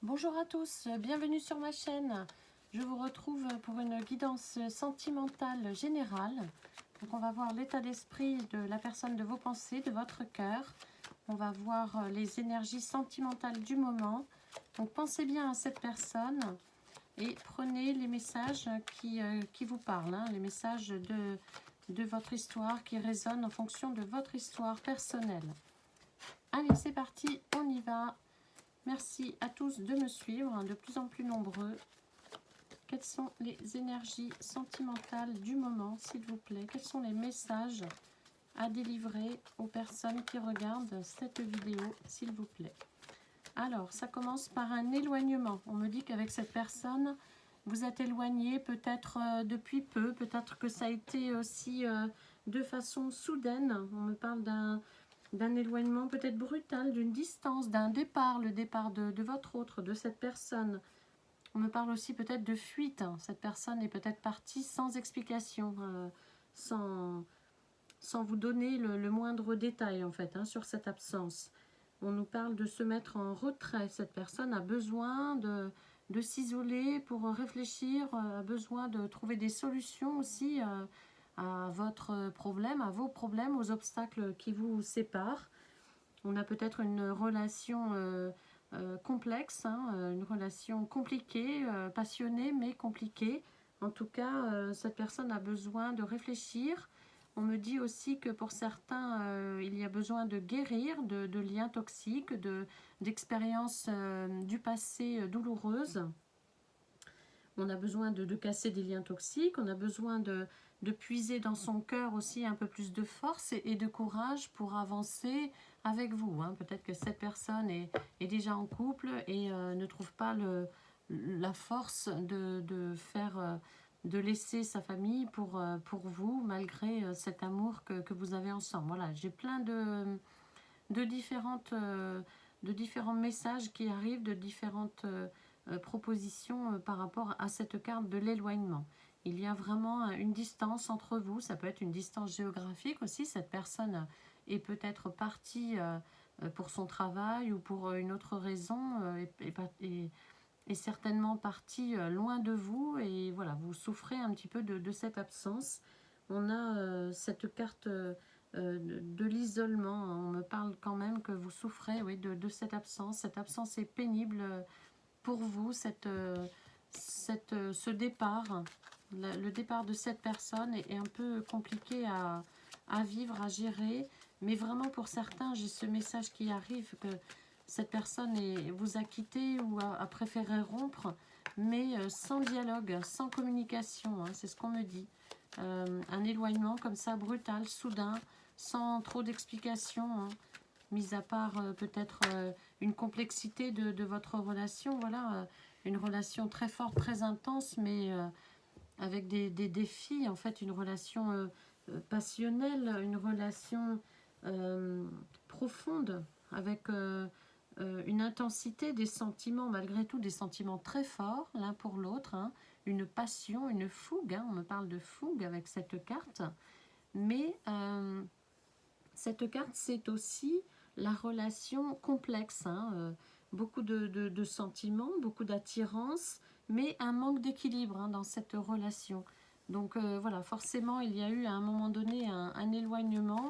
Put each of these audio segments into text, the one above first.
Bonjour à tous, bienvenue sur ma chaîne. Je vous retrouve pour une guidance sentimentale générale. Donc on va voir l'état d'esprit de la personne, de vos pensées, de votre cœur. On va voir les énergies sentimentales du moment. Donc pensez bien à cette personne et prenez les messages qui vous parlent, hein, les messages de votre histoire qui résonnent en fonction de votre histoire personnelle. Allez, c'est parti, on y va. Merci à tous de me suivre, de plus en plus nombreux. Quelles sont les énergies sentimentales du moment, s'il vous plaît? Quels sont les messages à délivrer aux personnes qui regardent cette vidéo, s'il vous plaît? Alors, ça commence par un éloignement. On me dit qu'avec cette personne, vous êtes éloigné peut-être depuis peu. Peut-être que ça a été aussi de façon soudaine. On me parle d'un éloignement peut-être brutal, d'une distance, d'un départ, le départ de votre autre, de cette personne. On me parle aussi peut-être de fuite. Cette personne est peut-être partie sans explication, sans vous donner le moindre détail en fait, hein, sur cette absence. On nous parle de se mettre en retrait. Cette personne a besoin de s'isoler pour réfléchir, a besoin de trouver des solutions aussi à votre problème, à vos problèmes, aux obstacles qui vous séparent. On a peut-être une relation complexe, hein, une relation compliquée, passionnée mais compliquée. En tout cas, cette personne a besoin de réfléchir. On me dit aussi que pour certains, il y a besoin de guérir de liens toxiques, d'expériences du passé douloureuses. On a besoin de casser des liens toxiques, on a besoin de puiser dans son cœur aussi un peu plus de force et de courage pour avancer avec vous. Hein. Peut-être que cette personne est déjà en couple et ne trouve pas la force de laisser sa famille pour vous, malgré cet amour que vous avez ensemble. Voilà, j'ai plein de différents messages qui arrivent, de différentes propositions par rapport à cette carte de l'éloignement. Il y a vraiment une distance entre vous, ça peut être une distance géographique aussi, cette personne est peut-être partie pour son travail ou pour une autre raison, est certainement partie loin de vous et voilà, vous souffrez un petit peu de cette absence. On a cette carte de l'isolement, hein. On me parle quand même que vous souffrez, oui, de cette absence. Cette absence est pénible pour vous, ce départ. Le départ de cette personne est un peu compliqué à vivre, à gérer. Mais vraiment pour certains, j'ai ce message qui arrive que cette personne vous a quitté ou a préféré rompre, mais sans dialogue, sans communication, hein, c'est ce qu'on me dit. Un éloignement comme ça, brutal, soudain, sans trop d'explications, hein, mis à part peut-être une complexité de votre relation, voilà, une relation très forte, très intense, mais avec des défis, en fait, une relation passionnelle, une relation profonde, avec une intensité des sentiments, malgré tout, des sentiments très forts l'un pour l'autre, hein, une passion, une fougue, hein, on me parle de fougue avec cette carte, mais cette carte, c'est aussi la relation complexe, hein, beaucoup de sentiments, beaucoup d'attirance, mais un manque d'équilibre, hein, dans cette relation. Donc voilà, forcément, il y a eu à un moment donné un éloignement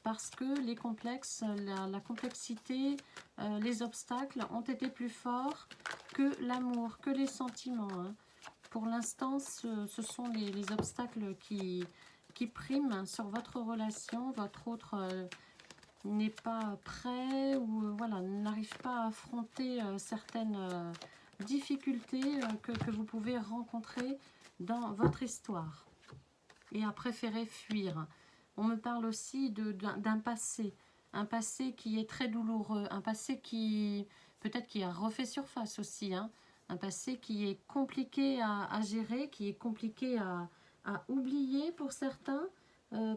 parce que les complexes, la complexité, les obstacles ont été plus forts que l'amour, que les sentiments, hein. Pour l'instant, ce sont les obstacles qui priment sur votre relation. Votre autre n'est pas prêt ou voilà, n'arrive pas à affronter certaines difficultés que vous pouvez rencontrer dans votre histoire et a préféré fuir. On me parle aussi d'un passé, un passé qui est très douloureux, un passé qui peut-être qui a refait surface aussi, hein, un passé qui est compliqué à gérer, qui est compliqué à oublier pour certains.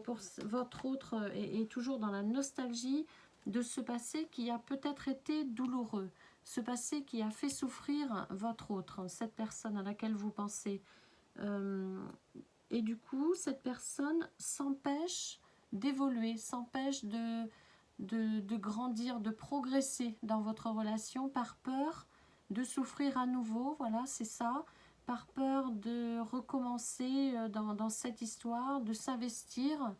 Pour votre autre est toujours dans la nostalgie de ce passé qui a peut-être été douloureux, ce passé qui a fait souffrir votre autre, cette personne à laquelle vous pensez. Euh, et du coup, cette personne s'empêche d'évoluer, s'empêche de grandir, de progresser dans votre relation par peur de souffrir à nouveau, voilà, c'est ça, par peur de recommencer dans cette histoire, de s'investir.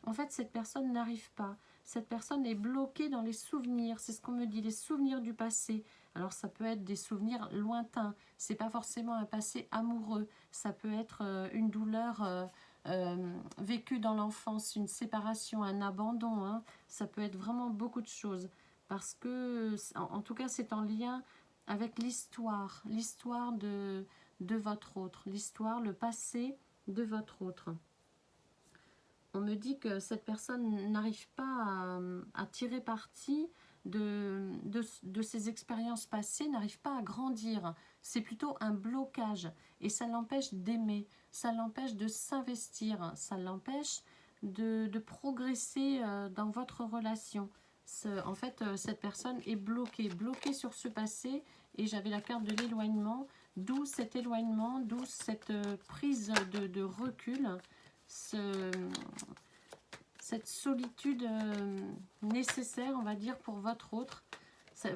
En fait, cette personne n'arrive pas. Cette personne est bloquée dans les souvenirs. C'est ce qu'on me dit, les souvenirs du passé. Alors, ça peut être des souvenirs lointains. C'est pas forcément un passé amoureux. Ça peut être une douleur vécue dans l'enfance, une séparation, un abandon. Hein. Ça peut être vraiment beaucoup de choses. Parce que, en tout cas, c'est en lien avec l'histoire de votre autre, l'histoire, le passé de votre autre. On me dit que cette personne n'arrive pas à tirer parti de ses expériences passées, n'arrive pas à grandir. C'est plutôt un blocage et ça l'empêche d'aimer, ça l'empêche de s'investir, ça l'empêche de progresser dans votre relation. En fait, cette personne est bloquée sur ce passé et j'avais la carte de l'éloignement, d'où cet éloignement, d'où cette prise de recul. Cette solitude nécessaire, on va dire, pour votre autre.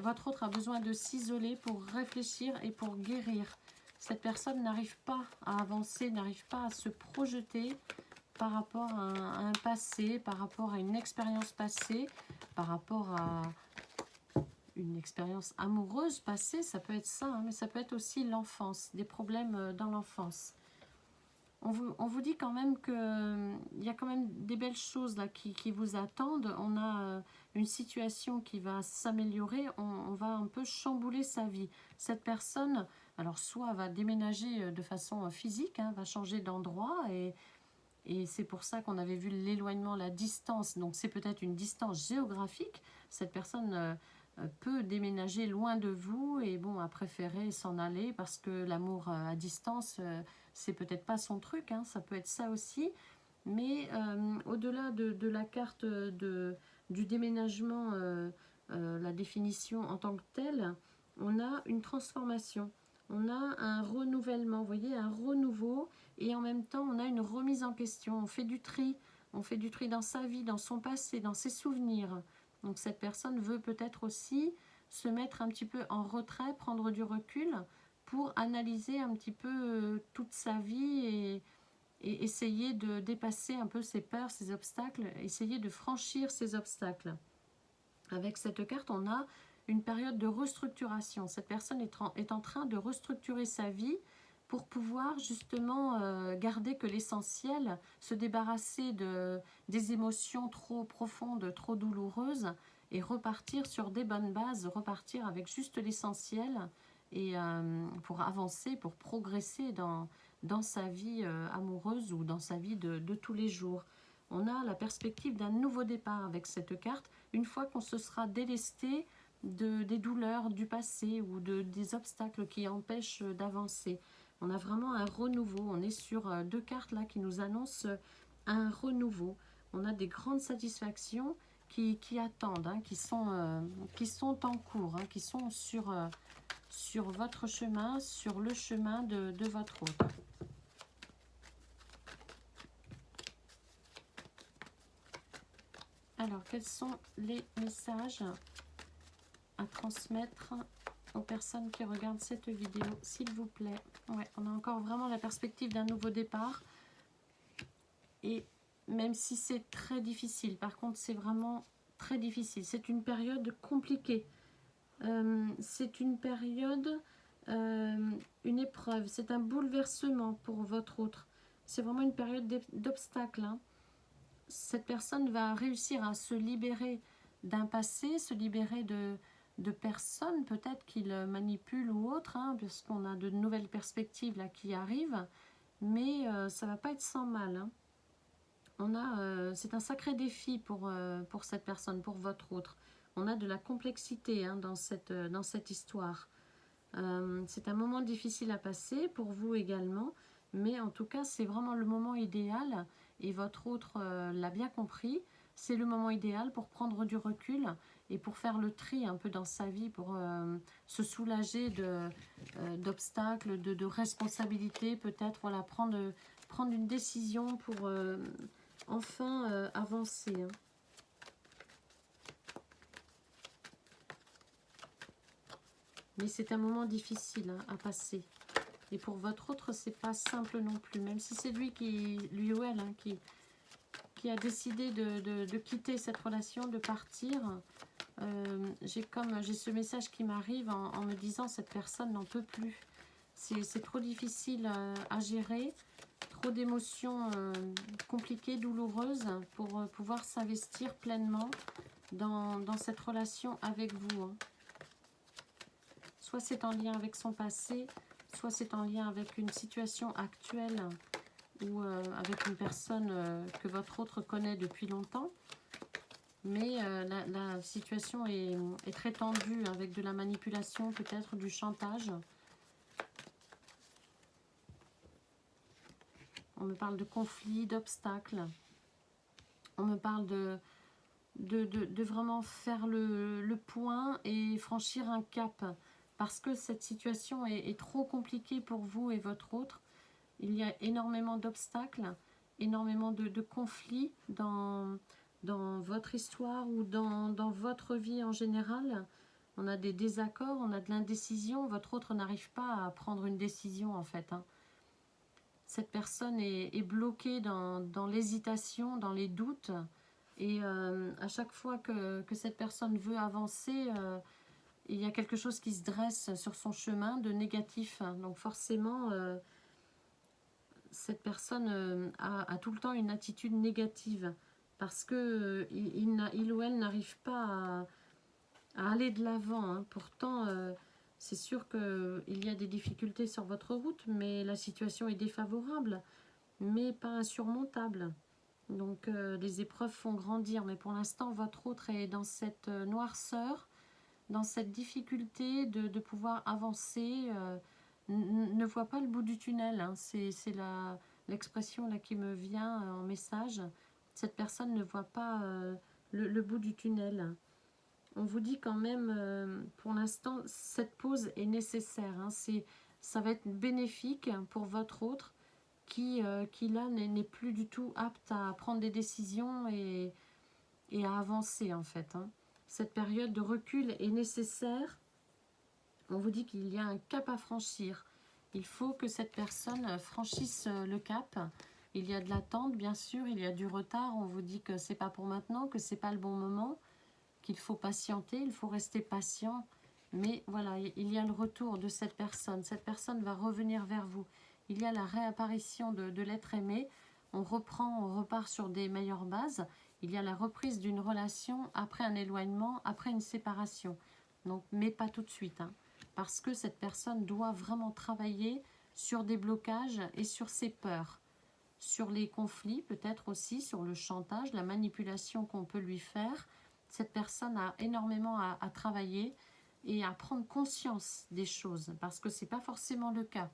Votre autre a besoin de s'isoler pour réfléchir et pour guérir. Cette personne n'arrive pas à avancer, n'arrive pas à se projeter par rapport à un passé, par rapport à une expérience passée, par rapport à une expérience amoureuse passée, ça peut être ça, hein, mais ça peut être aussi l'enfance, des problèmes dans l'enfance. On vous dit quand même qu'il y a quand même des belles choses là qui vous attendent. On a une situation qui va s'améliorer. On va un peu chambouler sa vie. Cette personne, alors soit va déménager de façon physique, hein, va changer d'endroit et c'est pour ça qu'on avait vu l'éloignement, la distance. Donc c'est peut-être une distance géographique. Cette personne peut déménager loin de vous et bon, a préféré s'en aller parce que l'amour à distance, c'est peut-être pas son truc, hein, ça peut être ça aussi. Mais au-delà de la carte du déménagement, la définition en tant que telle, on a une transformation. On a un renouvellement, vous voyez, un renouveau, et en même temps, on a une remise en question. On fait du tri dans sa vie, dans son passé, dans ses souvenirs. Donc cette personne veut peut-être aussi se mettre un petit peu en retrait, prendre du recul pour analyser un petit peu toute sa vie et essayer de dépasser un peu ses peurs, ses obstacles, essayer de franchir ces obstacles. Avec cette carte, on a une période de restructuration. Cette personne est en train de restructurer sa vie pour pouvoir justement garder que l'essentiel, se débarrasser des émotions trop profondes, trop douloureuses et repartir sur des bonnes bases, repartir avec juste l'essentiel et pour avancer, pour progresser dans sa vie amoureuse ou dans sa vie de tous les jours. On a la perspective d'un nouveau départ avec cette carte, une fois qu'on se sera délesté des douleurs du passé ou des obstacles qui empêchent d'avancer. On a vraiment un renouveau. On est sur deux cartes là qui nous annoncent un renouveau. On a des grandes satisfactions qui attendent, hein, qui sont en cours, hein, qui sont sur votre chemin, sur le chemin de votre autre. Alors, quels sont les messages à transmettre aux personnes qui regardent cette vidéo, s'il vous plaît? Ouais, on a encore vraiment la perspective d'un nouveau départ. Et même si c'est très difficile, par contre, c'est vraiment très difficile. C'est une période compliquée. C'est une période, une épreuve. C'est un bouleversement pour votre autre. C'est vraiment une période d'obstacles, hein. Cette personne va réussir à se libérer d'un passé, se libérer de personnes peut-être qu'il manipule ou autre, hein, parce qu'on a de nouvelles perspectives là qui arrivent, mais ça va pas être sans mal, hein. C'est un sacré défi pour cette personne, pour votre autre. On a de la complexité, hein, dans cette histoire. C'est un moment difficile à passer pour vous également, mais en tout cas c'est vraiment le moment idéal et votre autre l'a bien compris. C'est le moment idéal pour prendre du recul et pour faire le tri un peu dans sa vie, pour se soulager d'obstacles, de responsabilités, peut-être, voilà, prendre une décision pour enfin avancer, hein. Mais c'est un moment difficile hein, à passer. Et pour votre autre, c'est pas simple non plus. Même si c'est lui ou elle, hein, qui a décidé de quitter cette relation, de partir. J'ai ce message qui m'arrive en me disant cette personne n'en peut plus. C'est trop difficile à gérer, trop d'émotions compliquées, douloureuses pour pouvoir s'investir pleinement dans cette relation avec vous. Hein. Soit c'est en lien avec son passé, soit c'est en lien avec une situation actuelle ou avec une personne que votre autre connaît depuis longtemps. Mais la situation est très tendue avec de la manipulation, peut-être du chantage. On me parle de conflits, d'obstacles. On me parle de vraiment faire le point et franchir un cap. Parce que cette situation est trop compliquée pour vous et votre autre. Il y a énormément d'obstacles, énormément de conflits dans votre histoire ou dans votre vie en général. On a des désaccords, on a de l'indécision. Votre autre n'arrive pas à prendre une décision en fait. Hein. Cette personne est bloquée dans l'hésitation, dans les doutes. Et à chaque fois que cette personne veut avancer, il y a quelque chose qui se dresse sur son chemin de négatif. Donc forcément, cette personne a tout le temps une attitude négative parce que il ou elle n'arrive pas à aller de l'avant. Hein. Pourtant, c'est sûr qu'il y a des difficultés sur votre route, mais la situation est défavorable, mais pas insurmontable. Donc les épreuves font grandir, mais pour l'instant, votre autre est dans cette noirceur, dans cette difficulté de pouvoir avancer, ne voit pas le bout du tunnel. Hein. C'est l'expression là qui me vient en message. Cette personne ne voit pas le bout du tunnel. On vous dit quand même, pour l'instant, cette pause est nécessaire. Hein. Ça va être bénéfique pour votre autre qui là, n'est plus du tout apte à prendre des décisions et à avancer, en fait. Hein. Cette période de recul est nécessaire. On vous dit qu'il y a un cap à franchir. Il faut que cette personne franchisse le cap. Il y a de l'attente, bien sûr, il y a du retard. On vous dit que c'est pas pour maintenant, que c'est pas le bon moment, qu'il faut patienter, il faut rester patient. Mais voilà, il y a le retour de cette personne. Cette personne va revenir vers vous. Il y a la réapparition de l'être aimé. On repart sur des meilleures bases. Il y a la reprise d'une relation après un éloignement, après une séparation. Donc, mais pas tout de suite. Hein, parce que cette personne doit vraiment travailler sur des blocages et sur ses peurs. Sur les conflits, peut-être aussi, sur le chantage, la manipulation qu'on peut lui faire. Cette personne a énormément à travailler et à prendre conscience des choses, parce que ce n'est pas forcément le cas.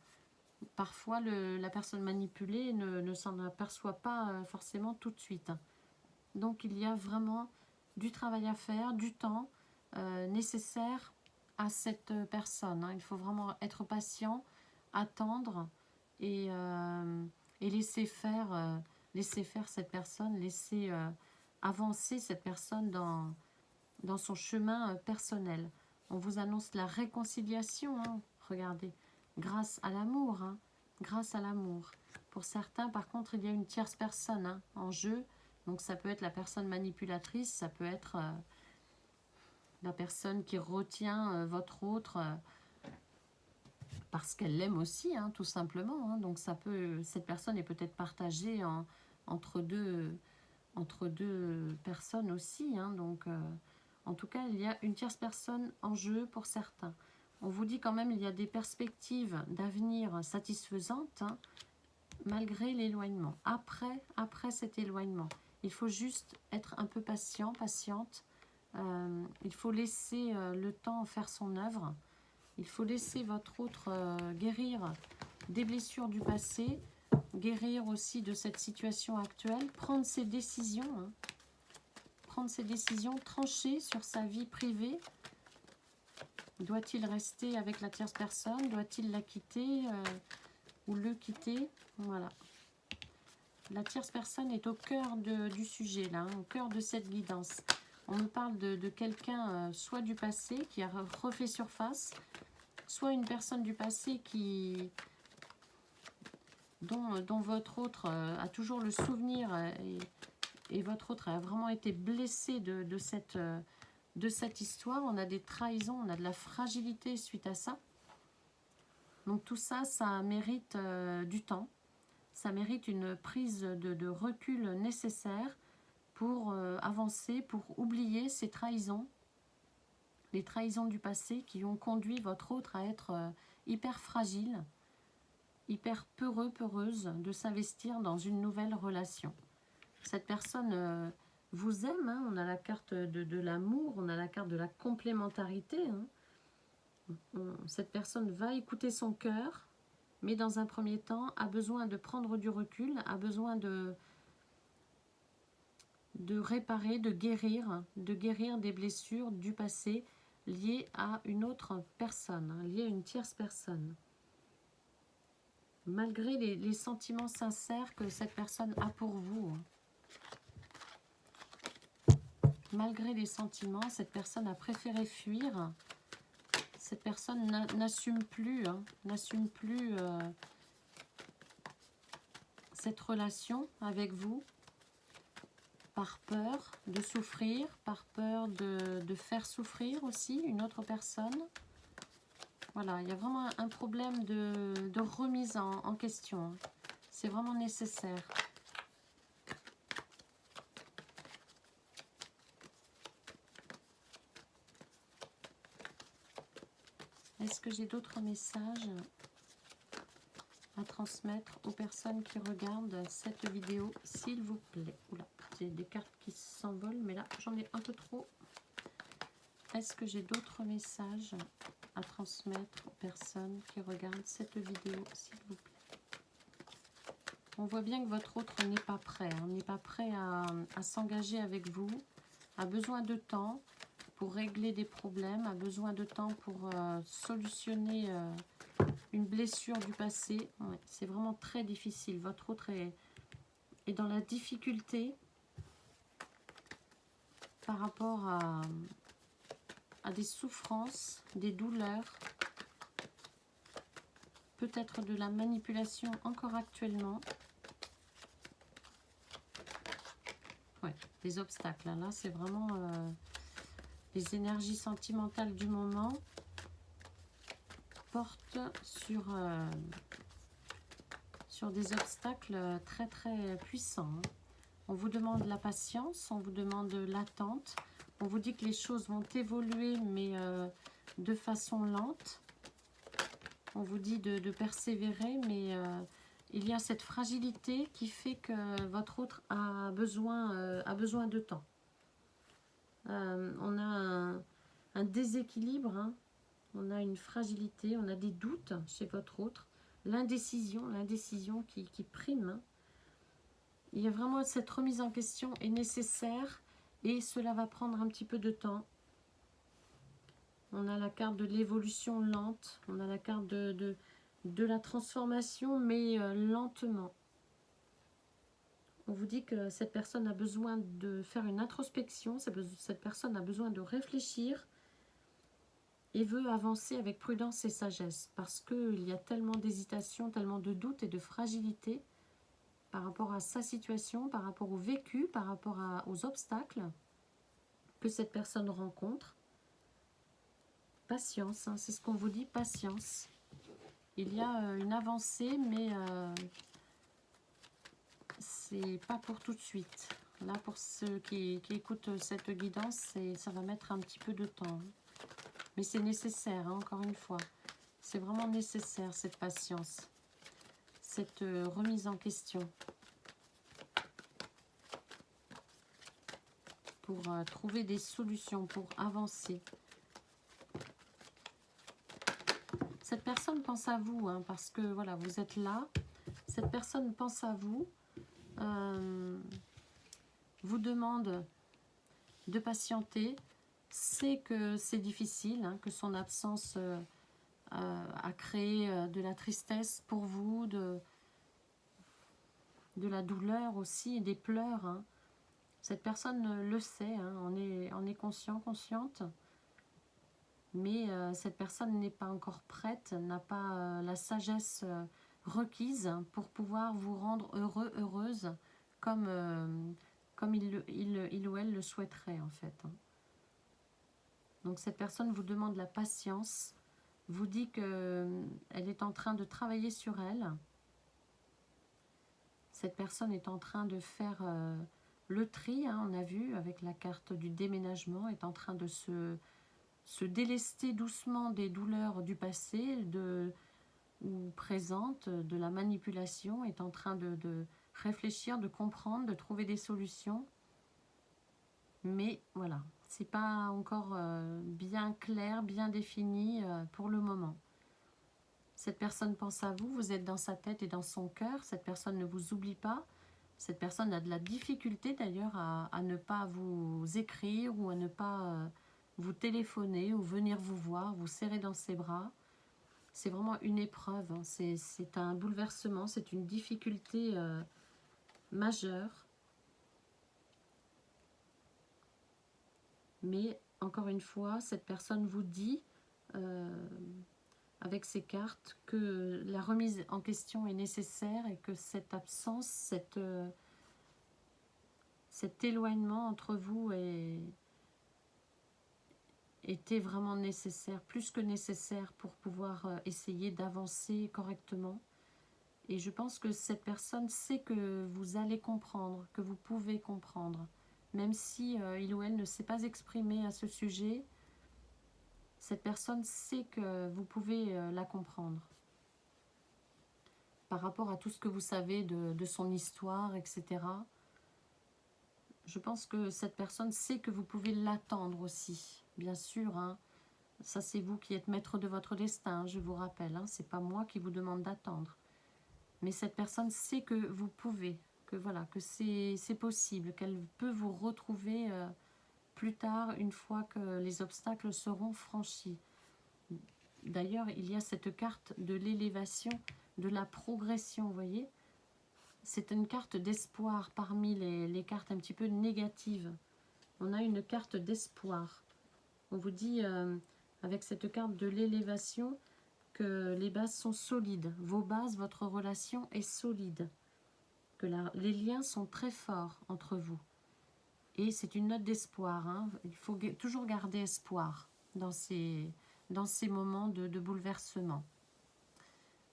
Parfois, la personne manipulée ne s'en aperçoit pas forcément tout de suite. Donc, il y a vraiment du travail à faire, du temps nécessaire à cette personne. Hein. Il faut vraiment être patient, attendre et laisser faire cette personne, laisser avancer cette personne dans son chemin personnel. On vous annonce la réconciliation, hein, regardez, grâce à l'amour, hein, grâce à l'amour. Pour certains, par contre, il y a une tierce personne hein, en jeu, donc ça peut être la personne manipulatrice, ça peut être la personne qui retient votre autre parce qu'elle l'aime aussi, hein, tout simplement. Hein, donc cette personne est peut-être partagée entre deux personnes aussi. Hein, donc en tout cas, il y a une tierce personne en jeu pour certains. On vous dit quand même il y a des perspectives d'avenir satisfaisantes hein, malgré l'éloignement. Après cet éloignement, il faut juste être un peu patient, patiente. Il faut laisser le temps faire son œuvre. Il faut laisser votre autre guérir des blessures du passé, guérir aussi de cette situation actuelle, prendre ses décisions, hein, trancher sur sa vie privée. Doit-il rester avec la tierce personne? Doit-il la quitter ou le quitter? Voilà. La tierce personne est au cœur du sujet, là, hein, au cœur de cette guidance. On me parle de quelqu'un, soit du passé, qui a refait surface, soit une personne du passé dont votre autre a toujours le souvenir et votre autre a vraiment été blessé de cette histoire. On a des trahisons, on a de la fragilité suite à ça. Donc tout ça, ça mérite du temps. Ça mérite une prise de recul nécessaire pour avancer, pour oublier ces trahisons, les trahisons du passé qui ont conduit votre autre à être hyper fragile, hyper peureux, peureuse de s'investir dans une nouvelle relation. Cette personne vous aime, hein, on a la carte de l'amour, on a la carte de la complémentarité. Hein. Cette personne va écouter son cœur, mais dans un premier temps a besoin de prendre du recul, a besoin de réparer, de guérir des blessures du passé liées à une autre personne, hein, liées à une tierce personne. Malgré les sentiments sincères que cette personne a pour vous. Malgré les sentiments, cette personne a préféré fuir. Cette personne n'assume plus, hein, cette relation avec vous par peur de souffrir, par peur de faire souffrir aussi une autre personne. Voilà, il y a vraiment un problème de remise en question. C'est vraiment nécessaire. Est-ce que j'ai d'autres messages à transmettre aux personnes qui regardent cette vidéo, s'il vous plaît? Oula, j'ai des cartes qui s'envolent, mais là, j'en ai un peu trop. Est-ce que j'ai d'autres messages à transmettre aux personnes qui regardent cette vidéo, s'il vous plaît? On voit bien que votre autre n'est pas prêt, hein, n'est pas prêt à s'engager avec vous, a besoin de temps pour régler des problèmes, a besoin de temps pour solutionner une blessure du passé. Ouais, c'est vraiment très difficile. Votre autre est dans la difficulté par rapport à des souffrances, des douleurs, peut-être de la manipulation encore actuellement. Ouais, des obstacles. Là, c'est vraiment les énergies sentimentales du moment portent sur des obstacles très très puissants. Hein. On vous demande la patience, on vous demande l'attente. On vous dit que les choses vont évoluer, mais de façon lente. On vous dit de persévérer, mais il y a cette fragilité qui fait que votre autre a besoin de temps. On a un déséquilibre, hein. On a une fragilité, on a des doutes chez votre autre. L'indécision qui prime. Hein. Il y a vraiment cette remise en question est nécessaire et cela va prendre un petit peu de temps. On a la carte de l'évolution lente, on a la carte de la transformation, mais lentement. On vous dit que cette personne a besoin de faire une introspection, cette personne a besoin de réfléchir et veut avancer avec prudence et sagesse parce qu'il y a tellement d'hésitation, tellement de doutes et de fragilité par rapport à sa situation, par rapport au vécu, par rapport aux obstacles que cette personne rencontre. Patience, hein, c'est ce qu'on vous dit, patience. Il y a une avancée, mais c'est pas pour tout de suite. Là, pour ceux qui écoutent cette guidance, ça va mettre un petit peu de temps. Mais c'est nécessaire, hein, encore une fois. C'est vraiment nécessaire, cette patience, cette remise en question. Pour trouver des solutions, pour avancer. Cette personne pense à vous, hein, parce que voilà, vous êtes là. Cette personne pense à vous, vous demande de patienter, sait que c'est difficile, hein, que son absence a créé de la tristesse pour vous, de la douleur aussi, et des pleurs. Hein. Cette personne le sait, hein, on est conscient, consciente. mais cette personne n'est pas encore prête, n'a pas la sagesse requise pour pouvoir vous rendre heureux, heureuse, comme, comme il ou elle le souhaiterait en fait. Donc cette personne vous demande la patience, vous dit qu'elle est en train de travailler sur elle. Cette personne est en train de faire le tri, hein, on a vu avec la carte du déménagement, est en train de se délester doucement des douleurs du passé ou présentes, de la manipulation, est en train de réfléchir, de comprendre, de trouver des solutions. Mais voilà, c'est pas encore bien clair, bien défini pour le moment. Cette personne pense à vous, vous êtes dans sa tête et dans son cœur, cette personne ne vous oublie pas. Cette personne a de la difficulté d'ailleurs à ne pas vous écrire ou à ne pas vous téléphoner ou venir vous voir, vous serrer dans ses bras. C'est vraiment une épreuve, hein. C'est un bouleversement, c'est une difficulté majeure. Mais encore une fois, cette personne vous dit, avec ces cartes, que la remise en question est nécessaire et que cette absence, cet éloignement entre vous était vraiment nécessaire, plus que nécessaire pour pouvoir essayer d'avancer correctement. Et je pense que cette personne sait que vous allez comprendre, que vous pouvez comprendre. Même si il ou elle ne s'est pas exprimé à ce sujet, cette personne sait que vous pouvez la comprendre. Par rapport à tout ce que vous savez de son histoire, etc. Je pense que cette personne sait que vous pouvez l'attendre aussi, bien sûr. Hein. Ça, c'est vous qui êtes maître de votre destin, je vous rappelle. Hein. C'est pas moi qui vous demande d'attendre. Mais cette personne sait que vous pouvez, que voilà, que c'est possible, qu'elle peut vous retrouver plus tard, une fois que les obstacles seront franchis. D'ailleurs, il y a cette carte de l'élévation, de la progression, vous voyez. C'est une carte d'espoir parmi les cartes un petit peu négatives. On a une carte d'espoir. On vous dit, avec cette carte de l'élévation, que les bases sont solides. Vos bases, votre relation est solide. Que les liens sont très forts entre vous. Et c'est une note d'espoir. Hein. Il faut toujours garder espoir dans ces moments de bouleversement.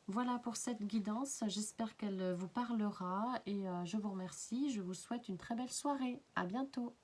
Voilà pour cette guidance. J'espère qu'elle vous parlera et je vous remercie. Je vous souhaite une très belle soirée. À bientôt.